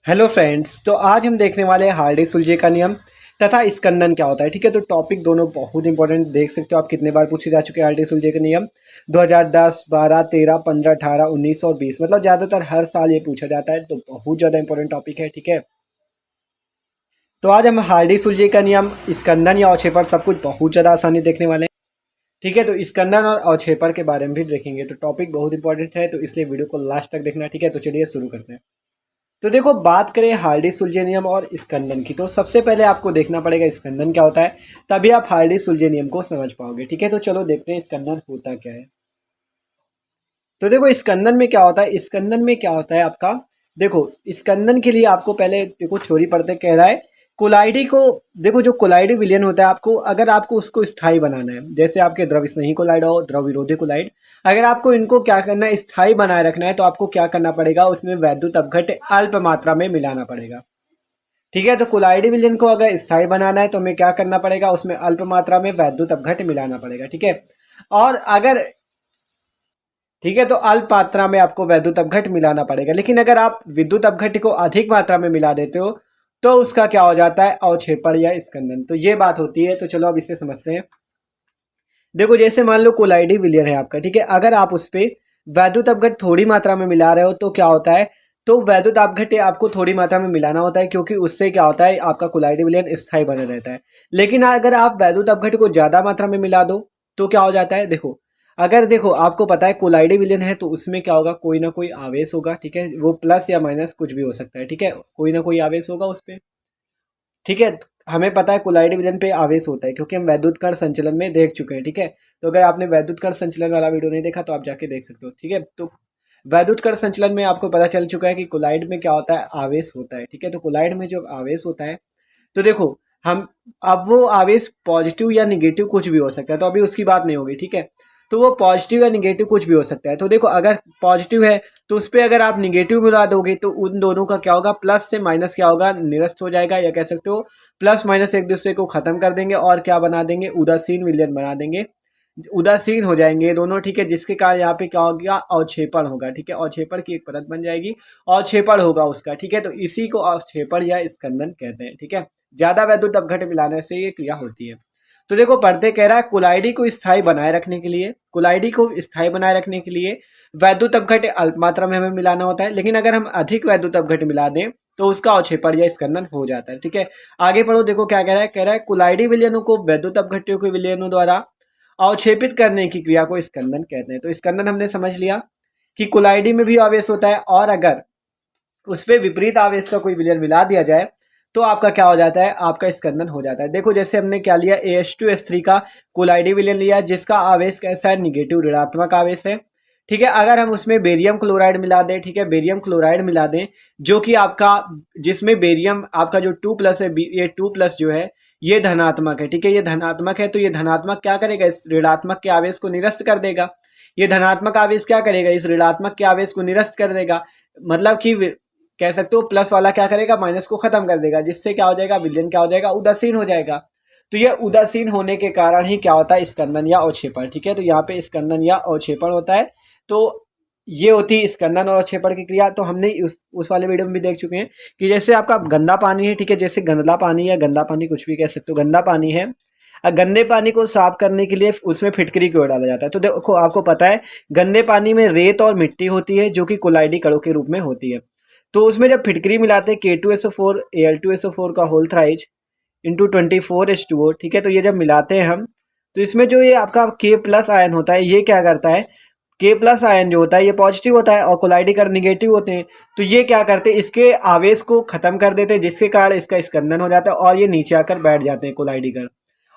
Hello friends, तो आज हम देखने वाले हैं हार्डी-सुलजे का नियम तथा स्कंदन क्या होता है। ठीक है, तो टॉपिक दोनों बहुत इंपॉर्टेंट, देख सकते हो आप कितने बार पूछे जा चुके हैं। हार्डी-सुलजे का नियम 2010, 12, 13, 15, 18, 19 और 20, मतलब ज़्यादातर हर साल ये पूछा जाता है, तो बहुत ज़्यादा इंपॉर्टेंट टॉपिक है। ठीक है, तो आज हम हार्डी-सुलजे का नियम, स्कंदन या अवक्षेपण सब कुछ बहुत ज़्यादा आसानी देखने वाले हैं। ठीक है, तो स्कंदन और अवक्षेपण के बारे में भी देखेंगे, तो टॉपिक बहुत इंपॉर्टेंट है, तो इसलिए वीडियो को लास्ट तक देखना। ठीक है, तो चलिए शुरू करते हैं। तो देखो, बात करें हार्डी-सुलजे नियम और स्कंदन की, तो सबसे पहले आपको देखना पड़ेगा स्कंदन क्या होता है, तभी आप हार्डी-सुलजे नियम को समझ पाओगे। ठीक है, तो चलो देखते हैं स्कंदन होता क्या है। तो देखो, स्कंदन में क्या होता है, स्कंदन में क्या होता है आपका, देखो स्कंदन के लिए आपको पहले देखो थ्योरी पढ़ते कह रहा है कोलाइडी को। देखो, जो कोलाइडी विलयन होता है, आपको अगर आपको उसको स्थायी बनाना है, जैसे आपके द्रव स्नेही कोलाइड और द्रव विरोधी कोलाइड, अगर आपको इनको क्या करना है, स्थायी बनाए रखना है, तो आपको क्या करना पड़ेगा, उसमें वैद्युत अपघट्य अल्प मात्रा में मिलाना पड़ेगा। ठीक है, तो कोलाइडी विलयन को अगर स्थायी बनाना है तो हमें क्या करना पड़ेगा, उसमें अल्प मात्रा में वैद्युत अपघट्य मिलाना पड़ेगा। ठीक है, और अगर ठीक है, तो अल्प मात्रा में आपको वैद्युत अपघट्य मिलाना पड़ेगा, लेकिन अगर आप विद्युत अपघट्य को अधिक मात्रा में मिला देते हो तो उसका क्या हो जाता है, अवक्षेपण या स्कंदन। तो ये बात होती है। तो चलो अब इसे समझते हैं। देखो, जैसे मान लो कोलाइडी विलयन है आपका, ठीक है, अगर आप उस पर वैद्युत अपघट्य थोड़ी मात्रा में मिला रहे हो तो क्या होता है, तो वैद्युत अपघट्य आपको थोड़ी मात्रा में मिलाना होता है, क्योंकि उससे क्या होता है, आपका कोलाइडी विलयन स्थायी बना रहता है। लेकिन अगर आप वैद्युत अपघट्य को ज़्यादा मात्रा में मिला दो तो क्या हो जाता है, देखो अगर देखो आपको पता है कोलाइडी विलयन है तो उसमें क्या होगा, कोई ना कोई आवेश होगा। ठीक है, वो प्लस या माइनस कुछ भी हो सकता है। ठीक है, कोई ना कोई आवेश होगा उस पर। ठीक है, हमें पता है कोलाइडी विलयन पे आवेश होता है, क्योंकि हम वैद्युत कण संचलन में देख चुके हैं। ठीक है, तो अगर आपने वैद्युत कण संचलन वाला वीडियो नहीं देखा तो आप जाके देख सकते हो। ठीक है, तो वैद्युत कण संचलन में आपको पता चल चुका है कि कोलाइड में क्या होता है, आवेश होता है। ठीक है, तो कोलाइड में जब आवेश होता है तो देखो, हम अब वो आवेश पॉजिटिव या निगेटिव कुछ भी हो सकता है, तो अभी उसकी बात नहीं होगी। ठीक है, तो वो पॉजिटिव या निगेटिव कुछ भी हो सकता है। तो देखो, अगर पॉजिटिव है तो उस पर अगर आप निगेटिव मिला दोगे तो उन दोनों का क्या होगा, प्लस से माइनस क्या होगा, निरस्त हो जाएगा, या कह सकते हो प्लस माइनस एक दूसरे को खत्म कर देंगे और क्या बना देंगे, उदासीन विलयन बना देंगे, उदासीन हो जाएंगे ये दोनों। ठीक है, जिसके कारण यहाँ पे क्या हो गया, अवक्षेपण होगा। ठीक है, अवक्षेपण की एक परत बन जाएगी, अवक्षेपण होगा उसका। ठीक है, तो इसी को अवक्षेपण या स्कंदन कहते हैं। ठीक है, ज्यादा वैद्युत अपघट्य मिलाने से ये क्रिया होती है। तो देखो, पढ़ते कह रहा है कोलाइडी को स्थायी बनाए रखने के लिए, कोलाइडी को स्थायी बनाए रखने के लिए वैद्युत अपघट्य अल्प मात्रा में हमें मिलाना होता है, लेकिन अगर हम अधिक वैद्युत अपघट्य मिला दें तो उसका अवक्षेपण या स्कंदन हो जाता है। ठीक है, आगे पढ़ो, देखो क्या कह रहा है कोलाइडी विलयनों को वैद्युत अपघट्यों के विलयनों द्वारा अवक्षेपित करने की क्रिया को स्कंदन कहते हैं। तो स्कंदन हमने समझ लिया कि कोलाइडी में भी आवेश होता है, और अगर उस पर विपरीत आवेश का कोई विलयन मिला दिया जाए तो आपका क्या हो जाता है, आपका स्कंदन हो जाता है। देखो, जैसे हमने क्या लिया, AH2S3 का कोलाइडी विलयन लिया, जिसका आवेश कैसा है, निगेटिव ऋणात्मक आवेश है। ठीक है, अगर हम उसमें बेरियम क्लोराइड मिला दें, ठीक है, बेरियम क्लोराइड मिला दें, जो कि आपका, जिसमें बेरियम आपका जो 2+ है, ये 2+ जो है ये धनात्मक है। ठीक है, ये धनात्मक है, तो ये धनात्मक क्या करेगा, इस ऋणात्मक के आवेश को निरस्त कर देगा। ये धनात्मक आवेश क्या करेगा, इस ऋणात्मक के आवेश को निरस्त कर देगा, मतलब कि कह सकते हो प्लस वाला क्या करेगा, माइनस को खत्म कर देगा, जिससे क्या हो जाएगा, विलयन क्या हो जाएगा, उदासीन हो जाएगा। तो ये उदासीन होने के कारण ही क्या होता है, स्कंदन या अवक्षेपण। ठीक है, तो यहाँ पे स्कंदन या अवक्षेपण होता है। तो ये होती है स्कंदन और अवक्षेपण की क्रिया। तो हमने उस वाले वीडियो में भी देख चुके हैं कि जैसे आपका गंदा पानी है, ठीक है, जैसे गंदा पानी या गंदा पानी कुछ भी कह सकते हो, गंदा पानी है, गंदे पानी को साफ करने के लिए उसमें फिटकरी क्यों डाला जाता है, तो देखो आपको पता है गंदे पानी में रेत और मिट्टी होती है, जो कि कोलाइडी कणों के रूप में होती है। तो उसमें जब फिटकरी मिलाते हैं K2SO4 Al2SO4 का होल थ्राइज इंटू 24H2O, ठीक है, तो ये जब मिलाते हैं हम, तो इसमें जो ये आपका K+ आयन होता है, ये क्या करता है, K+ आयन जो होता है ये पॉजिटिव होता है और कोलाइडी कण निगेटिव होते हैं। तो ये क्या करते हैं, इसके आवेश को खत्म कर देते हैं, जिसके कारण इसका स्कंदन हो जाता है और ये नीचे आकर बैठ जाते हैं कोलाइडी कण,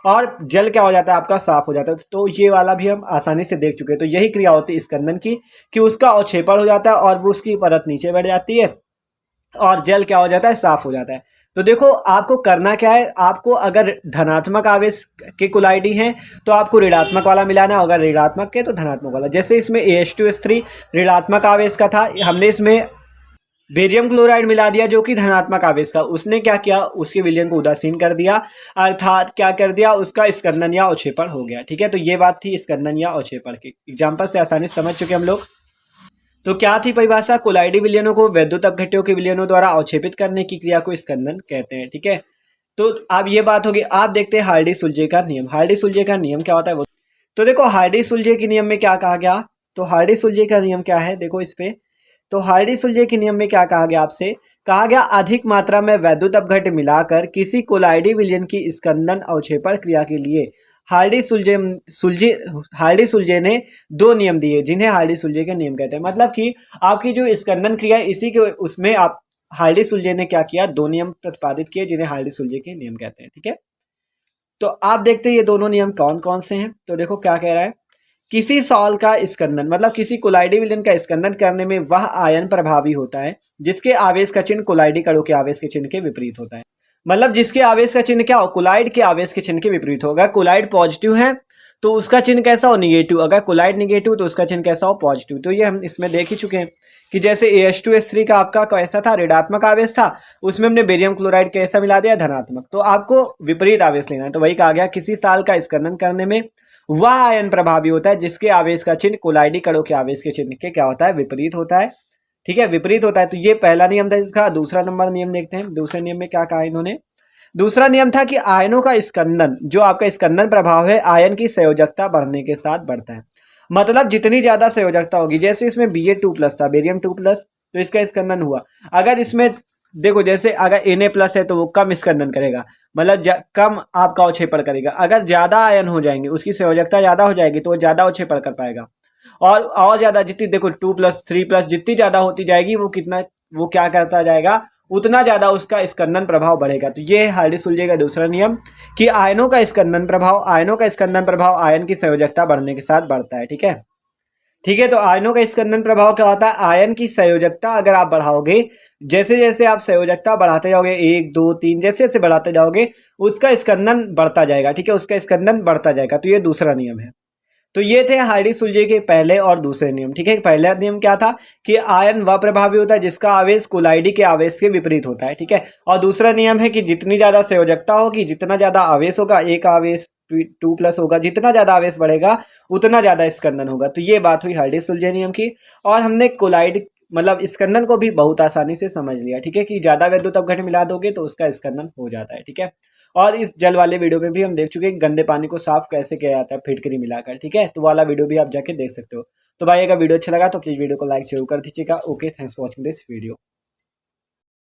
और जल क्या हो जाता है, आपका साफ हो जाता है। तो ये वाला भी हम आसानी से देख चुके हैं। तो यही क्रिया होती है स्कंदन की, कि उसका अवक्षेपण हो जाता है और वो उसकी परत नीचे बैठ जाती है और जल क्या हो जाता है, साफ हो जाता है। तो देखो, आपको करना क्या है, आपको अगर धनात्मक आवेश के कोलाइडी है तो आपको ऋणात्मक वाला मिलाना है, अगर ऋणात्मक के तो धनात्मक वाला। जैसे इसमें AH2S3 ऋणात्मक आवेश का था, हमने इसमें बेरियम क्लोराइड मिला दिया जो कि धनात्मक आवेश का, उसने क्या किया, उसके विलयन को उदासीन कर दिया, अर्थात क्या कर दिया, उसका स्कंदन या अवक्षेपण हो गया। ठीक है, तो ये बात थी स्कंदन या अवक्षेपण की। एग्जाम्पल से आसानी से समझ चुके हम लोग। तो क्या थी परिभाषा? कोलाइडी विलयनों को वैद्युत अपघट्यों के विलयनों द्वारा अवक्षेपित करने की क्रिया को स्कंदन कहते हैं। ठीक है, तो अब ये बात होगी। आप देखते हैं हार्डी सुलजे का नियम। हार्डी सुलजे का नियम क्या होता है वो, तो देखो हार्डी सुलजे के नियम में क्या कहा गया। तो हार्डी सुलजे का नियम क्या है, देखो इस पे। तो हार्डी सुलजे के नियम में क्या कहा गया आपसे, कहा गया अधिक मात्रा में वैद्युत अपघट्य मिलाकर किसी कोलाइडी विलयन की स्कंदन अवक्षेपण क्रिया के लिए हार्डी सुलजे सुलजे हार्डी सुलजे ने दो नियम दिए, जिन्हें हार्डी सुलजे के नियम कहते हैं। मतलब कि आपकी जो स्कंदन क्रिया है, इसी के उसमें आप हार्डी सुलजे ने क्या किया, दो नियम प्रतिपादित किए, जिन्हें हार्डी सुलजे के नियम कहते हैं। ठीक है, तो आप देखते हैं ये दोनों नियम कौन कौन से हैं। तो देखो क्या कह रहा है, किसी सॉल का स्कंदन मतलब किसी कोलाइडी विलयन का स्कंदन करने में वह आयन प्रभावी होता है जिसके आवेश का चिन्ह कोलाइडी कणों के आवेश के चिन्ह के विपरीत होता है। मतलब जिसके आवेश का चिन्ह क्या हो, कोलाइड के आवेश के चिन्ह के विपरीत होगा। कोलाइड पॉजिटिव है तो उसका चिन्ह कैसा हो, निगेटिव। अगर कोलाइड निगेटिव तो उसका चिन्ह कैसा हो, पॉजिटिव। तो ये हम इसमें देख ही चुके हैं कि जैसे AH2S3 का आपका कैसा था, ऋणात्मक आवेश था, उसमें हमने बेरियम क्लोराइड कैसा मिला दिया, धनात्मक। तो आपको विपरीत आवेश लेना है। तो वही कहा गया किसी साल का स्कंदन करने में वह आयन प्रभावी होता है जिसके आवेश का चिन्ह कोलाइडी कणों के आवेश के चिन्ह के क्या होता है, विपरीत होता है। ठीक है, विपरीत होता है। तो ये पहला नियम था इसका। दूसरा नंबर नियम देखते हैं। दूसरे नियम में क्या कहा इन्होंने, दूसरा नियम था कि आयनों का स्कंदन, जो आपका स्कंदन प्रभाव है, आयन की संयोजकता बढ़ने के साथ बढ़ता है। मतलब जितनी ज्यादा संयोजकता होगी, जैसे इसमें Ba2+ था, बेरियम 2+, तो इसका स्कंदन हुआ। अगर इसमें देखो जैसे अगर Na+ है तो वो कम स्कंदन करेगा, मतलब कम आपका अवक्षेपण करेगा। अगर ज्यादा आयन हो जाएंगे, उसकी संयोजकता ज्यादा हो जाएगी, तो वो ज्यादा अवक्षेपण कर पाएगा। और ज्यादा जितनी देखो 2+, 3+, जितनी ज्यादा होती जाएगी वो क्या करता जाएगा, उतना ज्यादा उसका स्कंदन प्रभाव बढ़ेगा। तो ये हार्डी सुलजे का दूसरा नियम कि आयनों का स्कंदन प्रभाव आयन की संयोजकता बढ़ने के साथ बढ़ता है। ठीक है, ठीक है। तो आयनों का स्कंदन प्रभाव क्या होता है, आयन की संयोजकता अगर आप बढ़ाओगे, जैसे जैसे आप संयोजकता बढ़ाते जाओगे, 1 2 3 जैसे जैसे बढ़ाते जाओगे, उसका स्कंदन बढ़ता जाएगा। ठीक है, उसका स्कंदन बढ़ता जाएगा। तो ये दूसरा नियम है। तो ये थे हार्डी सुलजे के पहले और दूसरे नियम। ठीक है, पहला नियम क्या था कि आयन वह प्रभावी होता है जिसका आवेश कोलाइडी के आवेश के विपरीत होता है। ठीक है, और दूसरा नियम है कि जितनी ज्यादा संयोजकता होगी, जितना ज्यादा आवेश होगा, एक आवेश 2+ होगा, जितना ज्यादा आवेश बढ़ेगा उतना ज्यादा स्कंदन होगा। तो ये बात हुई हार्डी सुलजे नियम की। और हमने कोलाइड मतलब स्कंदन को भी बहुत आसानी से समझ लिया। ठीक है, कि ज्यादा वैद्युत अपघट्य मिला दोगे तो उसका स्कंदन हो जाता है। ठीक है, और इस जल वाले वीडियो में भी हम देख चुके हैं गंदे पानी को साफ कैसे किया जाता है, फिटकरी मिलाकर। ठीक है, तो वाला वीडियो भी आप जाके देख सकते हो। तो भाई अगर वीडियो अच्छा लगा तो प्लीज वीडियो को लाइक जरूर कर दीजिएगा। Okay, thanks for watching this video.